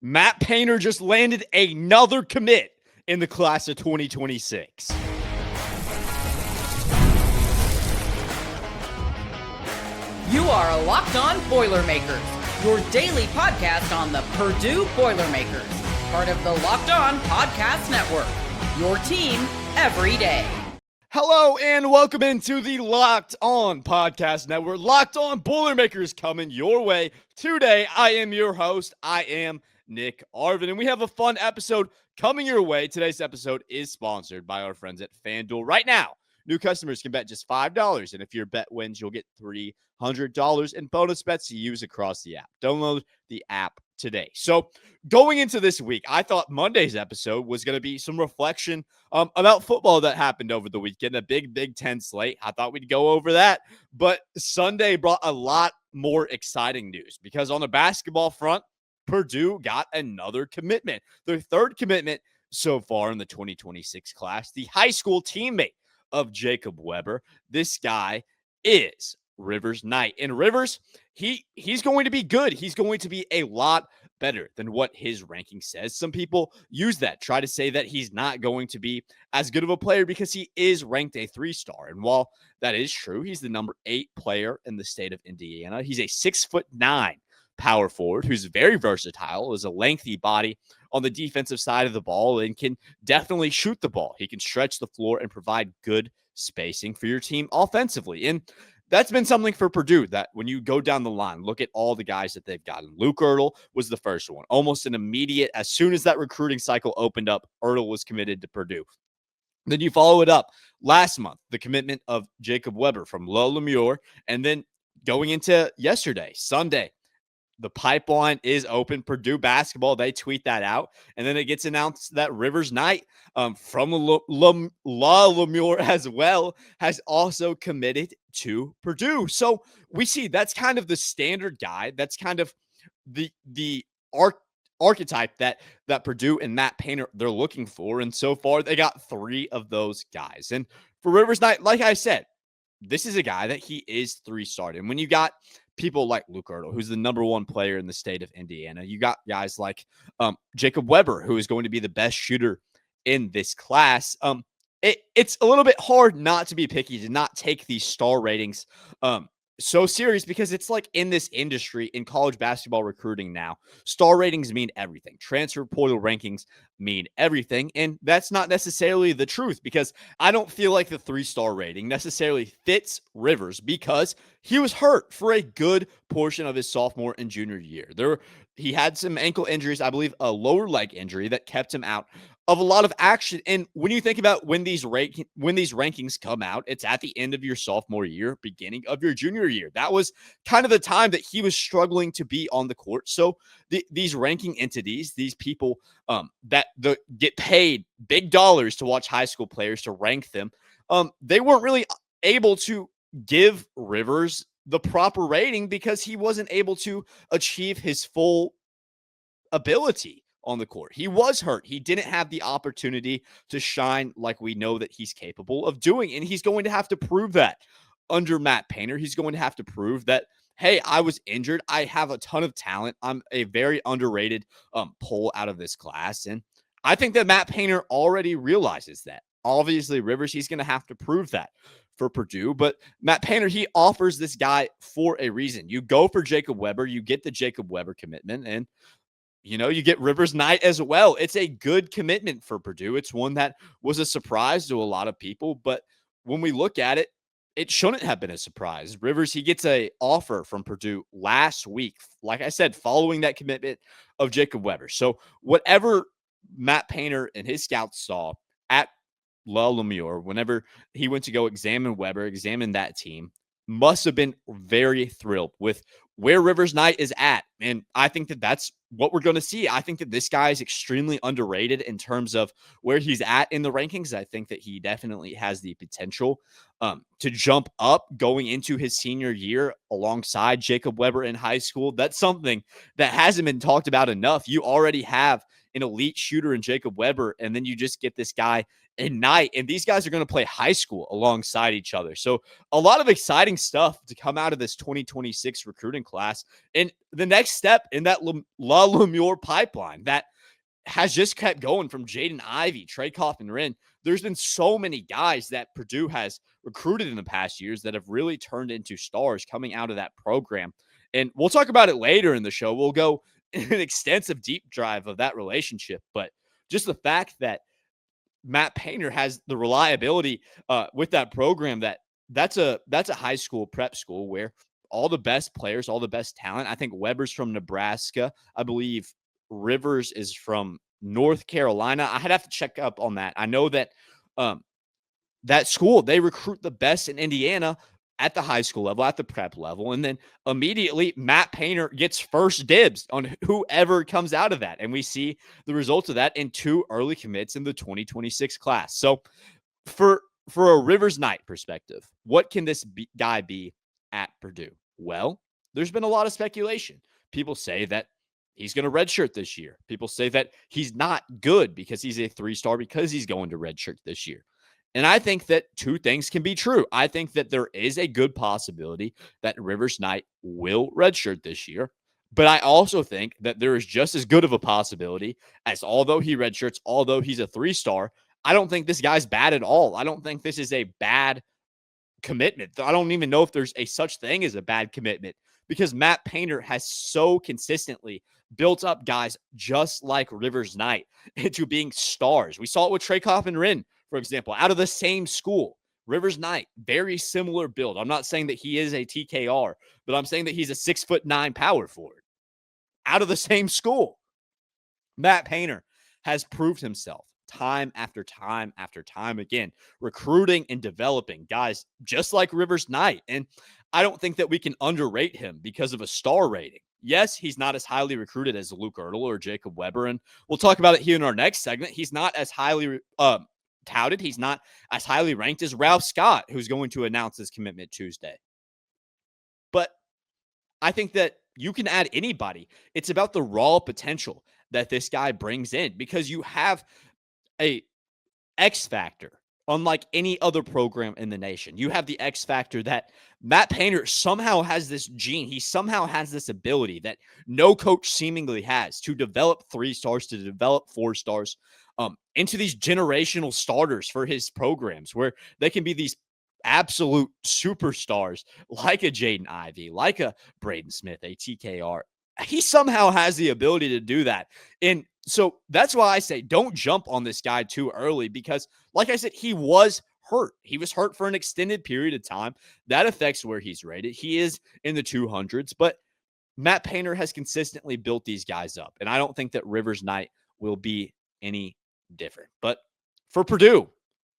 Matt Painter just landed another commit in the class of 2026. You are Locked On Boilermakers, your daily podcast on the Purdue Boilermakers, part of the Locked On Podcast Network, your team every day. Hello and welcome into the Locked On Podcast Network. Locked On Boilermakers coming your way today. I am your host. I am Nick Arvin, and we have a fun episode coming your way. Today's episode is sponsored by our friends at FanDuel. Right now, new customers can bet just $5, and if your bet wins, you'll get $300 in bonus bets to use across the app. Download the app today. So going into this week, I thought Monday's episode was going to be some reflection about football that happened over the weekend, a big Big Ten slate. I thought we'd go over that, but Sunday brought a lot more exciting news because on the basketball front, Purdue got another commitment, their third commitment so far in the 2026 class, the high school teammate of Jacob Weber. This guy is Rivers Knight. And Rivers, he's going to be good. He's going to be a lot better than what his ranking says. Some people use that, try to say that he's not going to be as good of a player because he is ranked a 3-star. And while that is true, he's the number 8 player in the state of Indiana. He's a 6'9" power forward who's very versatile, is a lengthy body on the defensive side of the ball, and can definitely shoot the ball. He can stretch the floor and provide good spacing for your team offensively. And that's been something for Purdue that when you go down the line, look at all the guys that they've gotten. Luke Ertl was the first one. Almost an immediate, as soon as that recruiting cycle opened up, Ertl was committed to Purdue. Then you follow it up last month, the commitment of Jacob Weber from Lumiere, and then going into yesterday, Sunday, the pipeline is open. Purdue Basketball, they tweet that out. And then it gets announced that Rivers Knight from Lumiere as well has also committed to Purdue. So we see that's kind of the standard guy. That's kind of the archetype that Purdue and Matt Painter, they're looking for. And so far, they got 3 of those guys. And for Rivers Knight, like I said, this is a guy that he is 3-star. And when you got people like Luke Ertl, who's the number 1 player in the state of Indiana, you got guys like Jacob Weber, who is going to be the best shooter in this class. It's a little bit hard not to be picky, to not take these star ratings so serious, because it's like in this industry, in college basketball recruiting now, star ratings mean everything. Transfer portal rankings mean everything. And that's not necessarily the truth, because I don't feel like the 3-star rating necessarily fits Rivers, because he was hurt for a good portion of his sophomore and junior year. He had some ankle injuries, I believe a lower leg injury that kept him out of a lot of action. And when you think about when these rankings come out, it's at the end of your sophomore year, beginning of your junior year. That was kind of the time that he was struggling to be on the court. So these ranking entities, these people that get paid big dollars to watch high school players, to rank them, they weren't really able to give Rivers the proper rating because he wasn't able to achieve his full ability on the court. He was hurt. He didn't have the opportunity to shine like we know that he's capable of doing. And he's going to have to prove that under Matt Painter. He's going to have to prove that, hey, I was injured. I have a ton of talent. I'm a very underrated pull out of this class. And I think that Matt Painter already realizes that. Obviously, Rivers, he's going to have to prove that for Purdue. But Matt Painter, he offers this guy for a reason. You go for Jacob Weber, you get the Jacob Weber commitment, and you get Rivers Knight as well. It's a good commitment for Purdue. It's one that was a surprise to a lot of people. But when we look at it, it shouldn't have been a surprise. Rivers, he gets an offer from Purdue last week, like I said, following that commitment of Jacob Weber. So whatever Matt Painter and his scouts saw at Lumiere, whenever he went to go examine Weber, examine that team, must have been very thrilled with where Rivers Knight is at. And I think that that's what we're going to see. I think that this guy is extremely underrated in terms of where he's at in the rankings. I think that he definitely has the potential to jump up going into his senior year alongside Jacob Weber in high school. That's something that hasn't been talked about enough. You already have an elite shooter in Jacob Weber, and then you just get this guy in Knight, and these guys are going to play high school alongside each other. So a lot of exciting stuff to come out of this 2026 recruiting class, and the next step in that La Lumiere pipeline that has just kept going from Jaden, Ivey, Trey, Kaufman-Renn. There's been so many guys that Purdue has recruited in the past years that have really turned into stars coming out of that program. And we'll talk about it later in the show. We'll go in an extensive deep dive of that relationship. But just the fact that Matt Painter has the reliability with that program that's a high school prep school where all the best players, all the best talent. I think Weber's from Nebraska. I believe Rivers is from North Carolina. I'd have to check up on that. I know that that school, they recruit the best in Indiana at the high school level, at the prep level. And then immediately Matt Painter gets first dibs on whoever comes out of that. And we see the results of that in 2 early commits in the 2026 class. So for a Rivers Knight perspective, what can this guy be at Purdue? Well, there's been a lot of speculation. People say that he's going to redshirt this year. People say that he's not good because he's a 3-star because he's going to redshirt this year. And I think that 2 things can be true. I think that there is a good possibility that Rivers Knight will redshirt this year. But I also think that there is just as good of a possibility as although he redshirts, although he's a 3-star, I don't think this guy's bad at all. I don't think this is a bad commitment. I don't even know if there's a such thing as a bad commitment because Matt Painter has so consistently built up guys just like Rivers Knight into being stars. We saw it with Trey Kaufman-Renn, for example, out of the same school. Rivers Knight, very similar build. I'm not saying that he is a TKR, but I'm saying that he's a 6'9" power forward out of the same school. Matt Painter has proved himself time after time after time again, recruiting and developing guys just like Rivers Knight. And I don't think that we can underrate him because of a star rating. Yes, he's not as highly recruited as Luke Ertl or Jacob Weber, and we'll talk about it here in our next segment. He's not as highly touted. He's not as highly ranked as Ralph Scott, who's going to announce his commitment Tuesday. But I think that you can add anybody. It's about the raw potential that this guy brings in because you have a X factor unlike any other program in the nation. You have the X factor that Matt Painter somehow has this gene. He somehow has this ability that no coach seemingly has to develop 3-stars, to develop 4-stars into these generational starters for his programs where they can be these absolute superstars like a Jaden Ivey, like a Braden Smith, a TKR. He somehow has the ability to do that. And so that's why I say don't jump on this guy too early because, like I said, he was hurt. He was hurt for an extended period of time. That affects where he's rated. He is in the 200s, but Matt Painter has consistently built these guys up. And I don't think that Rivers Knight will be any different. But for Purdue,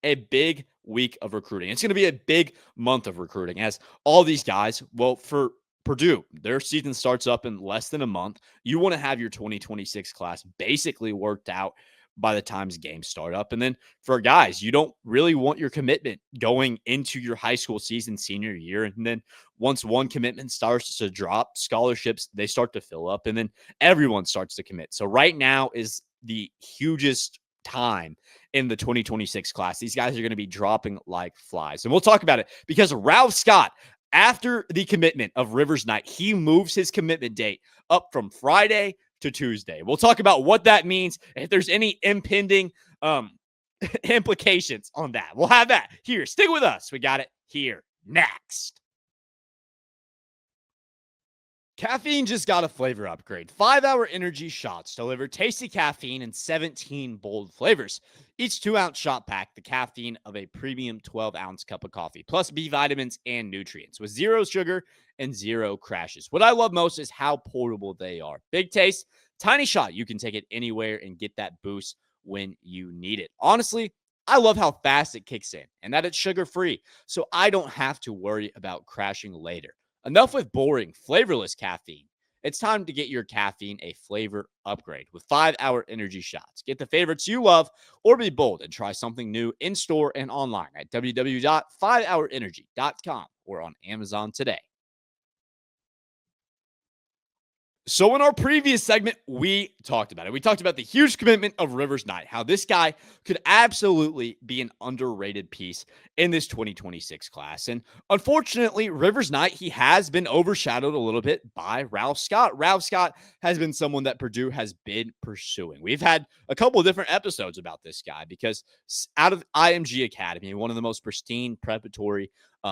a big week of recruiting. It's going to be a big month of recruiting as all these guys, well, for Purdue, their season starts up in less than a month. You want to have your 2026 class basically worked out by the time's games start up. And then for guys, you don't really want your commitment going into your high school season senior year. And then once one commitment starts to drop, scholarships, they start to fill up and then everyone starts to commit. So right now is the hugest time in the 2026 class. These guys are going to be dropping like flies. And we'll talk about it because Ralph Scott, after the commitment of Rivers Knight, he moves his commitment date up from Friday to Tuesday. We'll talk about what that means, if there's any impending implications on that. We'll have that here. Stick with us. We got it here next. Caffeine just got a flavor upgrade. 5-hour energy shots deliver tasty caffeine in 17 bold flavors. Each 2-ounce shot pack the caffeine of a premium 12-ounce cup of coffee, plus B vitamins and nutrients with 0 sugar and 0 crashes. What I love most is how portable they are. Big taste, tiny shot. You can take it anywhere and get that boost when you need it. Honestly, I love how fast it kicks in and that it's sugar-free, so I don't have to worry about crashing later. Enough with boring, flavorless caffeine. It's time to get your caffeine a flavor upgrade with 5-hour energy shots. Get the favorites you love or be bold and try something new in-store and online at www.5hourenergy.com or on Amazon today. So in our previous segment, we talked about it. We talked about the huge commitment of Rivers Knight, how this guy could absolutely be an underrated piece in this 2026 class. And unfortunately, Rivers Knight, he has been overshadowed a little bit by Ralph Scott. Ralph Scott has been someone that Purdue has been pursuing. We've had a couple of different episodes about this guy because out of IMG Academy, one of the most pristine preparatory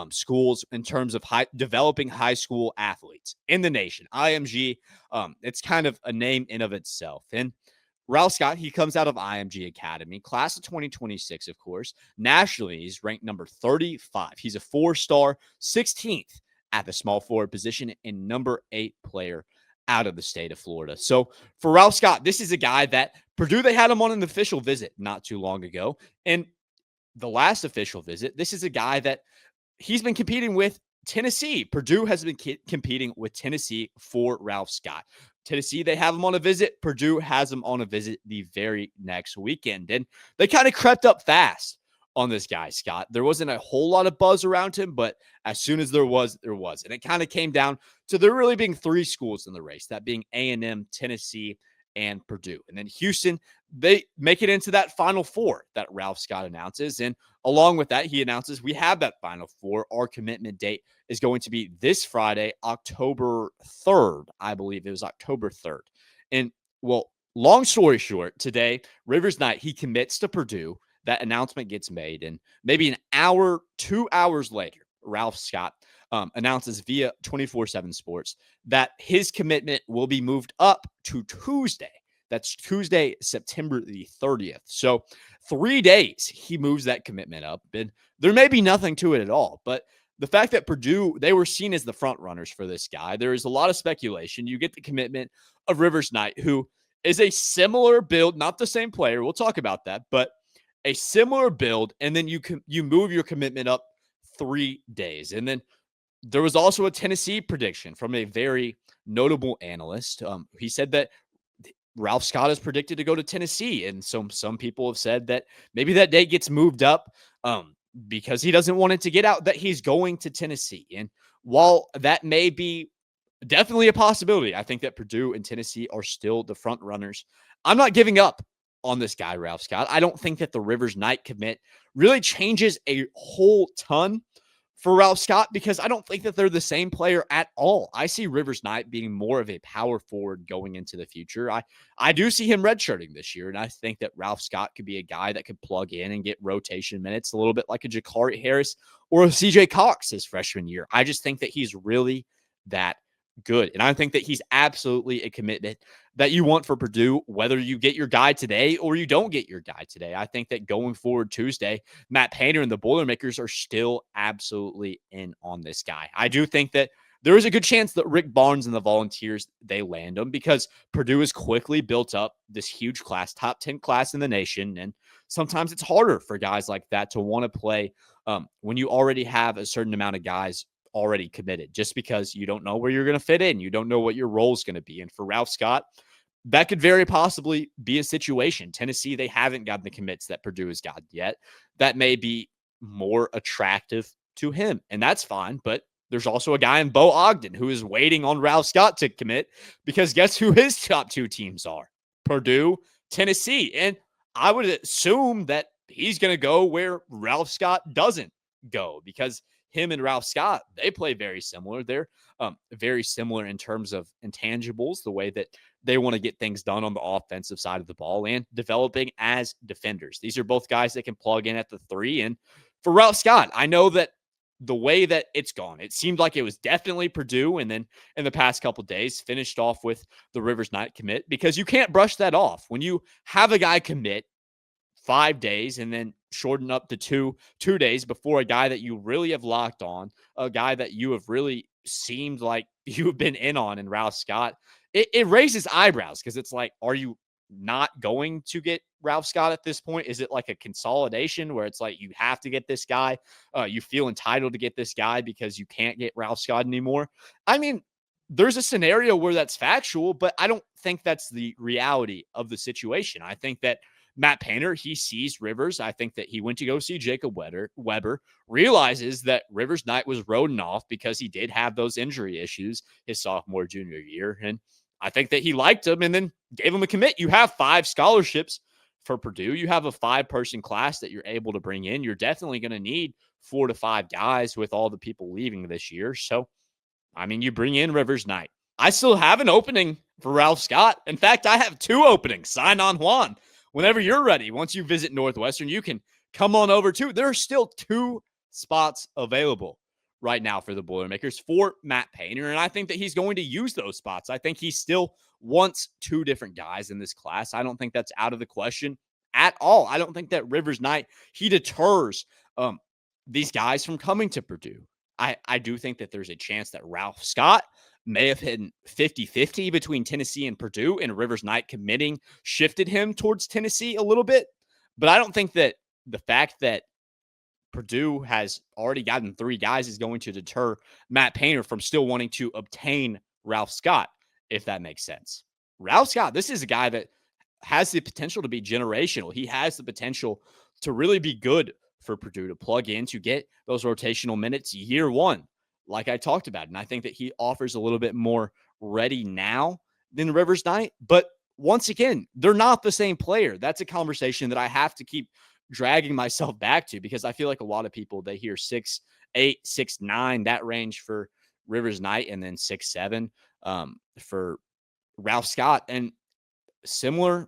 schools in terms of developing high school athletes in the nation, IMG, it's kind of a name in of itself. And Ralph Scott, he comes out of IMG Academy, class of 2026, of course. Nationally, he's ranked number 35. He's a 4-star, 16th at the small forward position, and number 8 player out of the state of Florida. So for Ralph Scott, this is a guy that Purdue, they had him on an official visit not too long ago. And the last official visit, this is a guy that he's been competing with Tennessee. Purdue has been competing with Tennessee for Ralph Scott. Tennessee, they have him on a visit. Purdue has him on a visit the very next weekend. And they kind of crept up fast on this guy, Scott. There wasn't a whole lot of buzz around him, but as soon as there was, there was. And it kind of came down to there really being 3 schools in the race, that being A&M, Tennessee, and Purdue. And then Houston, they make it into that Final Four that Ralph Scott announces. And along with that, he announces we have that Final Four. Our commitment date is going to be this Friday, October 3rd. I believe it was October 3rd. And, well, long story short, today, Rivers Knight, he commits to Purdue. That announcement gets made. And maybe an hour, 2 hours later, Ralph Scott announces via 24/7 Sports that his commitment will be moved up to Tuesday. That's Tuesday, September the 30th. So 3 days he moves that commitment up. And there may be nothing to it at all. But the fact that Purdue, they were seen as the front runners for this guy, there is a lot of speculation. You get the commitment of Rivers Knight, who is a similar build, not the same player. We'll talk about that, but a similar build. And then you move your commitment up 3 days. And then there was also a Tennessee prediction from a very notable analyst. He said that Ralph Scott is predicted to go to Tennessee. And some people have said that maybe that date gets moved up because he doesn't want it to get out that he's going to Tennessee. And while that may be definitely a possibility, I think that Purdue and Tennessee are still the front runners. I'm not giving up on this guy, Ralph Scott. I don't think that the Rivers Knight commit really changes a whole ton for Ralph Scott because I don't think that they're the same player at all. I see Rivers Knight being more of a power forward going into the future. I do see him redshirting this year, and I think that Ralph Scott could be a guy that could plug in and get rotation minutes a little bit like a Jakari Harris or a CJ Cox his freshman year. I just think that he's really that good. And I think that he's absolutely a commitment that you want for Purdue, whether you get your guy today or you don't get your guy today. I think that going forward Tuesday, Matt Painter and the Boilermakers are still absolutely in on this guy. I do think that there is a good chance that Rick Barnes and the Volunteers, they land him because Purdue has quickly built up this huge class, top 10 class in the nation. And sometimes it's harder for guys like that to want to play when you already have a certain amount of guys already committed, just because you don't know where you're going to fit in. You don't know what your role is going to be. And for Ralph Scott, that could very possibly be a situation. Tennessee, they haven't gotten the commits that Purdue has gotten yet. That may be more attractive to him, and that's fine. But there's also a guy in Bo Ogden who is waiting on Ralph Scott to commit because guess who his top 2 teams are? Purdue, Tennessee. And I would assume that he's going to go where Ralph Scott doesn't go because him and Ralph Scott, they play very similar. They're very similar in terms of intangibles, the way that they want to get things done on the offensive side of the ball and developing as defenders. These are both guys that can plug in at the 3. And for Ralph Scott, I know that the way that it's gone, it seemed like it was definitely Purdue. And then in the past couple of days, finished off with the Rivers Knight commit because you can't brush that off. When you have a guy commit 5 days and then shorten up to two days before a guy that you really have locked on, a guy that you have really seemed like you have been in on in Ralph Scott, it raises eyebrows because it's like, are you not going to get Ralph Scott at this point? Is it like a consolidation where it's like you have to get this guy? You feel entitled to get this guy because you can't get Ralph Scott anymore? I mean, there's a scenario where that's factual, but I don't think that's the reality of the situation. I think that Matt Painter, he sees Rivers. I think that he went to go see Jacob Weber, realizes that Rivers Knight was roding off because he did have those injury issues his sophomore, junior year. And I think that he liked him and then gave him a commit. You have 5 scholarships for Purdue. You have a 5-person class that you're able to bring in. You're definitely going to need 4 to 5 guys with all the people leaving this year. So, I mean, you bring in Rivers Knight. I still have an opening for Ralph Scott. In fact, I have 2 openings. Sign on Juan. Whenever you're ready, once you visit Northwestern, you can come on over too. There are still 2 spots available right now for the Boilermakers for Matt Painter, and I think that he's going to use those spots. I think he still wants 2 different guys in this class. I don't think that's out of the question at all. I don't think that Rivers Knight, he deters these guys from coming to Purdue. I do think that there's a chance that Ralph Scott may have hit 50-50 between Tennessee and Purdue, and Rivers Knight committing shifted him towards Tennessee a little bit. But I don't think that the fact that Purdue has already gotten 3 guys is going to deter Matt Painter from still wanting to obtain Ralph Scott, if that makes sense. Ralph Scott, this is a guy that has the potential to be generational. He has the potential to really be good for Purdue, to plug in, to get those rotational minutes year one, like I talked about. And I think that he offers a little bit more ready now than Rivers Knight. But once again, they're not the same player. That's a conversation that I have to keep dragging myself back to, because I feel like a lot of people, they hear 6'8", 6'9", that range for Rivers Knight, and then 6'7" for Ralph Scott. And similar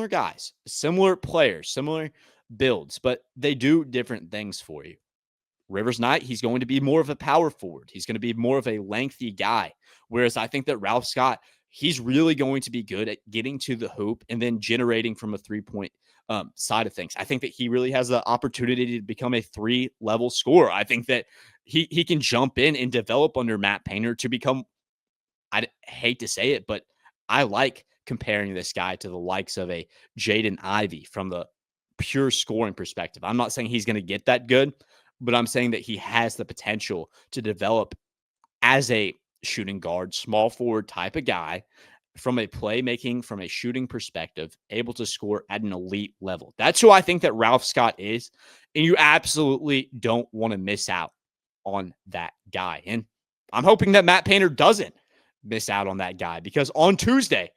guys, similar players, similar builds, but they do different things for you. Rivers Knight, he's going to be more of a power forward. He's going to be more of a lengthy guy. Whereas I think that Ralph Scott, he's really going to be good at getting to the hoop and then generating from a 3-point side of things. I think that he really has the opportunity to become a 3-level scorer. I think that he can jump in and develop under Matt Painter to become, I hate to say it, but I like comparing this guy to the likes of a Jaden Ivey from the pure scoring perspective. I'm not saying he's going to get that good, but I'm saying that he has the potential to develop as a shooting guard, small forward type of guy, from a playmaking, from a shooting perspective, able to score at an elite level. That's who I think that Ralph Scott is. And you absolutely don't want to miss out on that guy. And I'm hoping that Matt Painter doesn't miss out on that guy, because on Tuesday,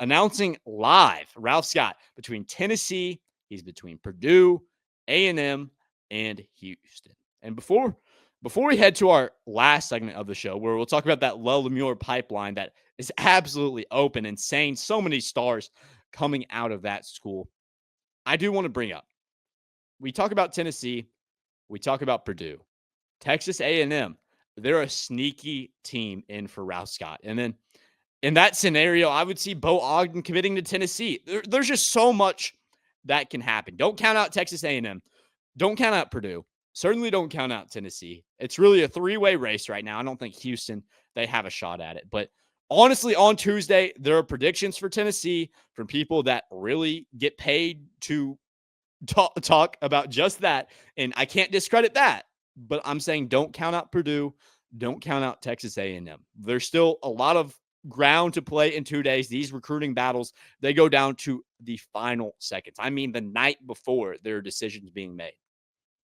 announcing live Ralph Scott between Tennessee, he's between Purdue, A&M, and Houston. And before we head to our last segment of the show, where we'll talk about that Lumiere pipeline that is absolutely open, insane, so many stars coming out of that school, I do want to bring up, we talk about Tennessee, we talk about Purdue, Texas A&M. They're a sneaky team in for Ralph Scott. And then in that scenario, I would see Bo Ogden committing to Tennessee. There's just so much that can happen. Don't count out Texas A&M. Don't count out Purdue. Certainly don't count out Tennessee. It's really a 3-way race right now. I don't think Houston, they have a shot at it. But honestly, on Tuesday, there are predictions for Tennessee from people that really get paid to talk about just that. And I can't discredit that. But I'm saying don't count out Purdue. Don't count out Texas A&M. There's still a lot of ground to play in 2 days. These recruiting battles, they go down to the final seconds. I mean, the night before there are decisions being made.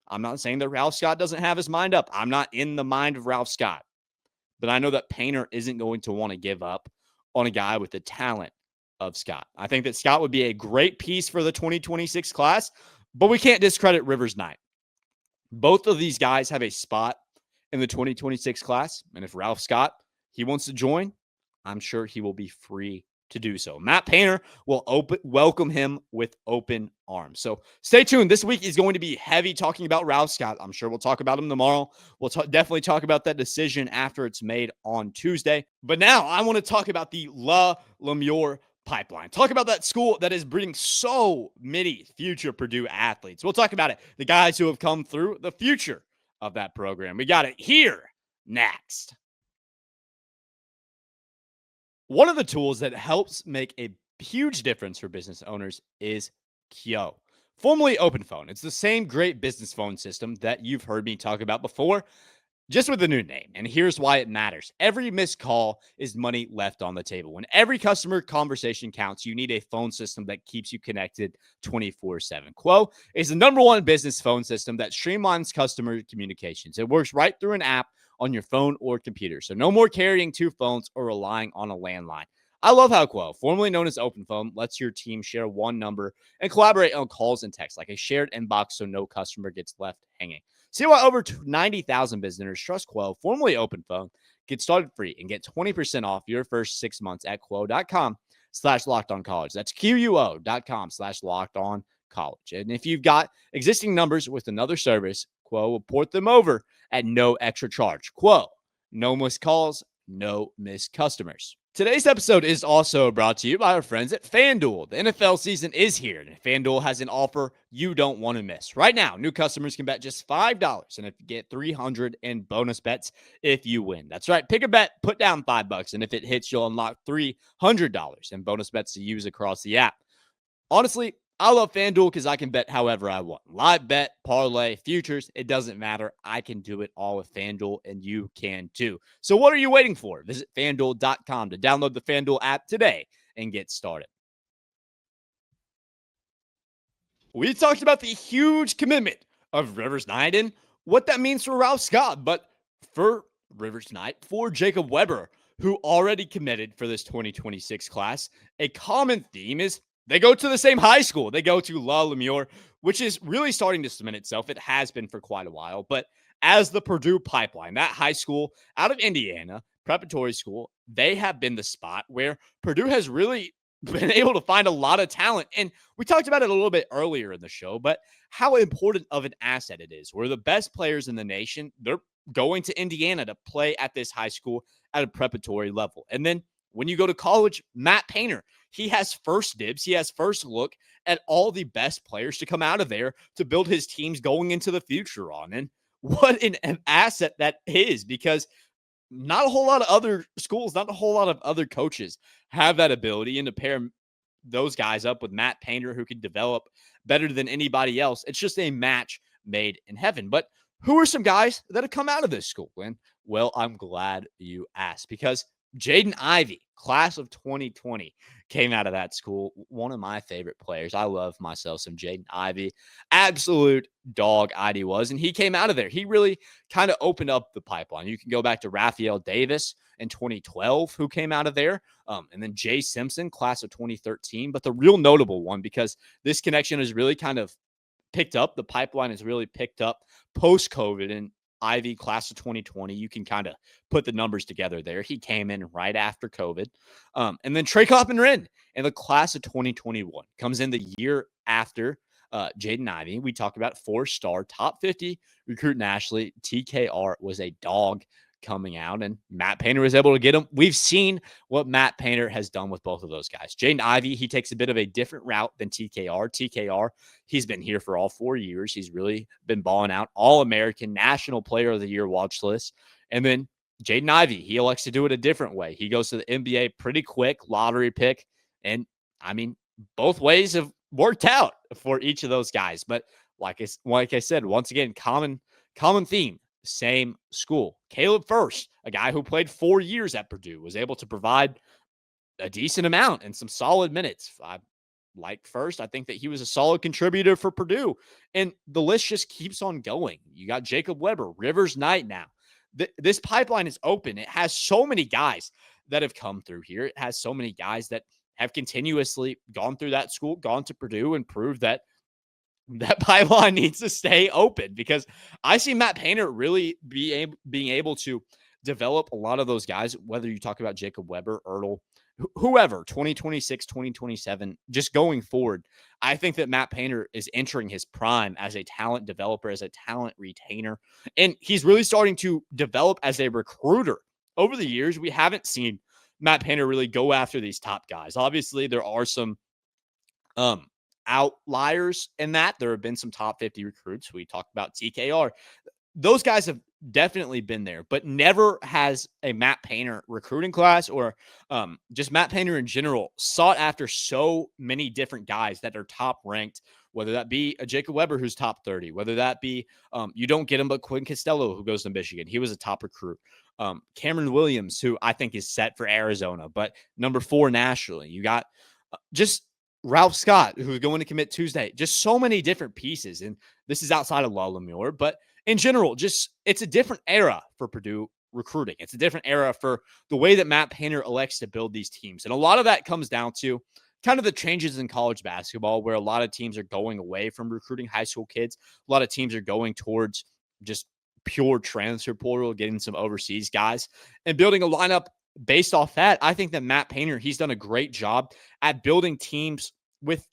I'm not saying that Ralph Scott doesn't have his mind up. I'm not in the mind of Ralph Scott. But I know that Painter isn't going to want to give up on a guy with the talent of Scott. I think that Scott would be a great piece for the 2026 class, but we can't discredit Rivers Knight. Both of these guys have a spot in the 2026 class, and if Ralph Scott, he wants to join, I'm sure he will be free to do so. Matt Painter will welcome him with open arms. So stay tuned. This week is going to be heavy talking about Ralph Scott. I'm sure we'll talk about him tomorrow. We'll definitely talk about that decision after it's made on Tuesday. But now I want to talk about the Lumiere pipeline. Talk about that school that is breeding so many future Purdue athletes. We'll talk about it. The guys who have come through, the future of that program. We got it here next. One of the tools that helps make a huge difference for business owners is Kyo, formerly OpenPhone. It's the same great business phone system that you've heard me talk about before, just with a new name. And here's why it matters. Every missed call is money left on the table. When every customer conversation counts, you need a phone system that keeps you connected 24/7. Quo is the #1 business phone system that streamlines customer communications. It works right through an app on your phone or computer. So no more carrying 2 phones or relying on a landline. I love how Quo, formerly known as Open Phone, lets your team share one number and collaborate on calls and texts like a shared inbox so no customer gets left hanging. See why over 90,000 businesses trust Quo, formerly Open Phone. Get started free and get 20% off your first 6 months at quo.com/lockedoncollege. That's QUO.com/lockedoncollege. And if you've got existing numbers with another service, Quo will port them over at no extra charge. Quo, no missed calls, no missed customers. Today's episode is also brought to you by our friends at FanDuel. The NFL season is here, and FanDuel has an offer you don't want to miss. Right now, new customers can bet just $5 and get $300 in bonus bets if you win. That's right. Pick a bet, put down $5, and if it hits, you'll unlock $300 in bonus bets to use across the app. Honestly, I love FanDuel because I can bet however I want. Live bet, parlay, futures, it doesn't matter. I can do it all with FanDuel, and you can too. So what are you waiting for? Visit FanDuel.com to download the FanDuel app today and get started. We talked about the huge commitment of Rivers Knight and what that means for Ralph Scott, but for Rivers Knight, for Jacob Weber, who already committed for this 2026 class, a common theme is they go to the same high school. They go to Lumiere, which is really starting to cement itself. It has been for quite a while. But as the Purdue pipeline, that high school out of Indiana, preparatory school, they have been the spot where Purdue has really been able to find a lot of talent. And we talked about it a little bit earlier in the show, but how important of an asset it is. We're the best players in the nation. They're going to Indiana to play at this high school at a preparatory level. And then when you go to college, Matt Painter, he has first dibs. He has first look at all the best players to come out of there to build his teams going into the future on. And what an asset that is, because not a whole lot of other schools, not a whole lot of other coaches have that ability. And to pair those guys up with Matt Painter, who can develop better than anybody else, it's just a match made in heaven. But who are some guys that have come out of this school? And well, I'm glad you asked, because Jaden Ivey, class of 2020, came out of that school. One of my favorite players. I love myself some Jaden Ivey. Absolute dog Ivey was. And he came out of there. He really kind of opened up the pipeline. You can go back to Raphael Davis in 2012, who came out of there. And then Jay Simpson, class of 2013. But the real notable one, because this connection has really kind of picked up. The pipeline has really picked up post-COVID, and Ivey, class of 2020, you can kind of put the numbers together there. He came in right after COVID. And then Trey Kaufman-Renn in the class of 2021 comes in the year after Jaden Ivey. We talked about 4-star, top 50 recruit nationally. TKR was a dog coming out, and Matt Painter was able to get him. We've seen what Matt Painter has done with both of those guys. Jaden Ivey, he takes a bit of a different route than TKR. TKR, he's been here for all 4 years. He's really been balling out. All-American, National Player of the Year watch list. And then Jaden Ivey, he elects to do it a different way. He goes to the NBA pretty quick, lottery pick. And, I mean, both ways have worked out for each of those guys. But like I said, once again, common theme. Same school. Caleb First, a guy who played 4 years at Purdue, was able to provide a decent amount and some solid minutes. I like First. I think that he was a solid contributor for Purdue. And the list just keeps on going. You got Jacob Weber, Rivers Knight now. This pipeline is open. It has so many guys that have come through here. It has so many guys that have continuously gone through that school, gone to Purdue, and proved that pipeline needs to stay open, because I see Matt Painter really being able to develop a lot of those guys, whether you talk about Jacob Weber, Ertl, whoever, 2026, 2027, just going forward. I think that Matt Painter is entering his prime as a talent developer, as a talent retainer, and he's really starting to develop as a recruiter. Over the years, we haven't seen Matt Painter really go after these top guys. Obviously, there are some outliers in that. There have been some top 50 recruits. We talked about TKR. Those guys have definitely been there, but never has a Matt Painter recruiting class, or just Matt Painter in general, sought after so many different guys that are top ranked, whether that be a Jacob Weber who's top 30, whether that be you don't get him, but Quinn Costello, who goes to Michigan. He was a top recruit. Cameron Williams, who I think is set for Arizona, but number 4 nationally. You got just Ralph Scott, who's going to commit Tuesday. Just so many different pieces. And this is outside of Lumiere, but in general, just it's a different era for Purdue recruiting. It's a different era for the way that Matt Painter elects to build these teams. And a lot of that comes down to kind of the changes in college basketball, where a lot of teams are going away from recruiting high school kids. A lot of teams are going towards just pure transfer portal, getting some overseas guys and building a lineup based off that. I think that Matt Painter, he's done a great job at building teams with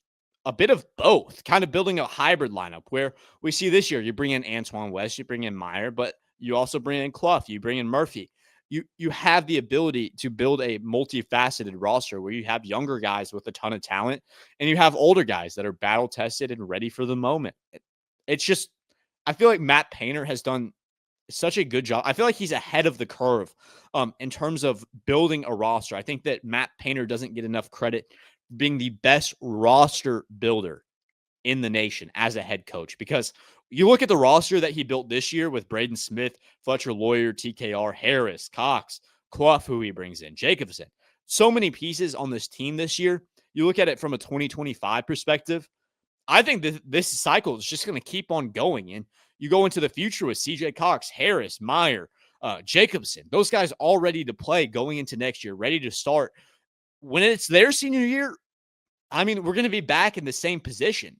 a bit of both, kind of building a hybrid lineup where we see this year, you bring in Antoine West, you bring in Meyer, but you also bring in Clough, you bring in Murphy. You have the ability to build a multifaceted roster where you have younger guys with a ton of talent and you have older guys that are battle tested and ready for the moment. It's just, I feel like Matt Painter has done such a good job. I feel like he's ahead of the curve in terms of building a roster. I think that Matt Painter doesn't get enough credit for being the best roster builder in the nation as a head coach, because you look at the roster that he built this year with Braden Smith, Fletcher Lawyer, TKR, Harris, Cox, Clough, who he brings in, Jacobson. So many pieces on this team this year. You look at it from a 2025 perspective. I think that this cycle is just going to keep on going. And you go into the future with CJ Cox, Harris, Meyer, Jacobson. Those guys all ready to play going into next year, ready to start. When it's their senior year, I mean, we're going to be back in the same position.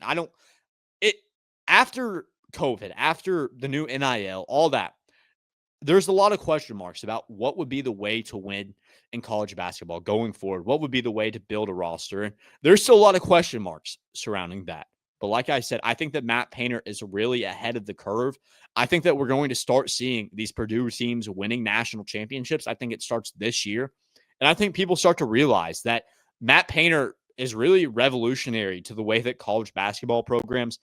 After COVID, after the new NIL, all that, there's a lot of question marks about what would be the way to win in college basketball going forward. What would be the way to build a roster? And there's still a lot of question marks surrounding that. But like I said, I think that Matt Painter is really ahead of the curve. I think that we're going to start seeing these Purdue teams winning national championships. I think it starts this year. And I think people start to realize that Matt Painter is really revolutionary to the way that college basketball programs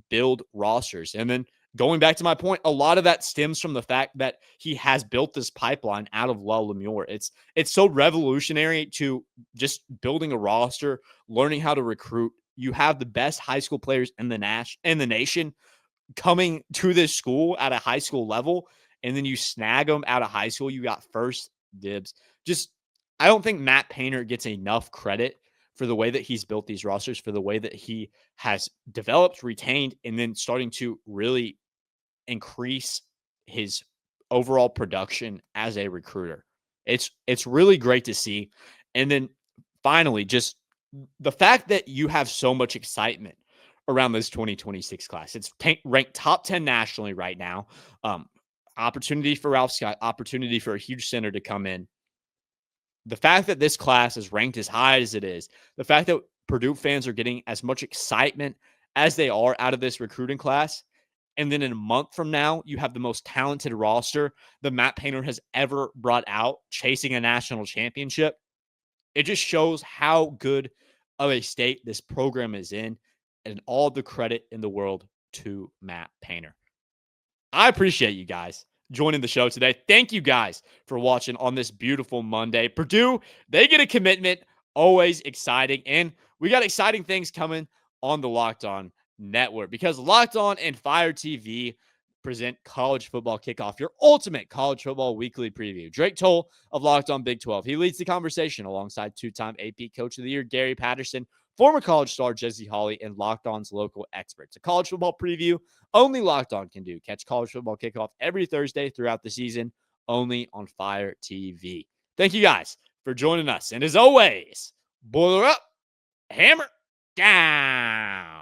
build rosters. And then going back to my point, a lot of that stems from the fact that he has built this pipeline out of Lumiere. It's so revolutionary to just building a roster, learning how to recruit. You have the best high school players in the nation coming to this school at a high school level, and then you snag them out of high school. You got first dibs. I don't think Matt Painter gets enough credit for the way that he's built these rosters, for the way that he has developed, retained, and then starting to really increase his overall production as a recruiter. It's really great to see. And then finally, just the fact that you have so much excitement around this 2026 class. It's ranked top 10 nationally right now. Opportunity for Ralph Scott, opportunity for a huge center to come in. The fact that this class is ranked as high as it is, the fact that Purdue fans are getting as much excitement as they are out of this recruiting class, and then in a month from now, you have the most talented roster that Matt Painter has ever brought out, chasing a national championship. It just shows how good of a state this program is in, and all the credit in the world to Matt Painter. I appreciate you guys joining the show today. Thank you guys for watching on this beautiful Monday. Purdue, they get a commitment, always exciting. And we got exciting things coming on the Locked On Network, because Locked On and Fire TV present College Football Kickoff, your ultimate college football weekly preview. Drake Toll of Locked On Big 12. He leads the conversation alongside two-time AP Coach of the Year, Gary Patterson, former college star Jesse Hawley, and Locked On's local experts. A college football preview only Locked On can do. Catch College Football Kickoff every Thursday throughout the season, only on Fire TV. Thank you guys for joining us. And as always, boiler up, hammer down.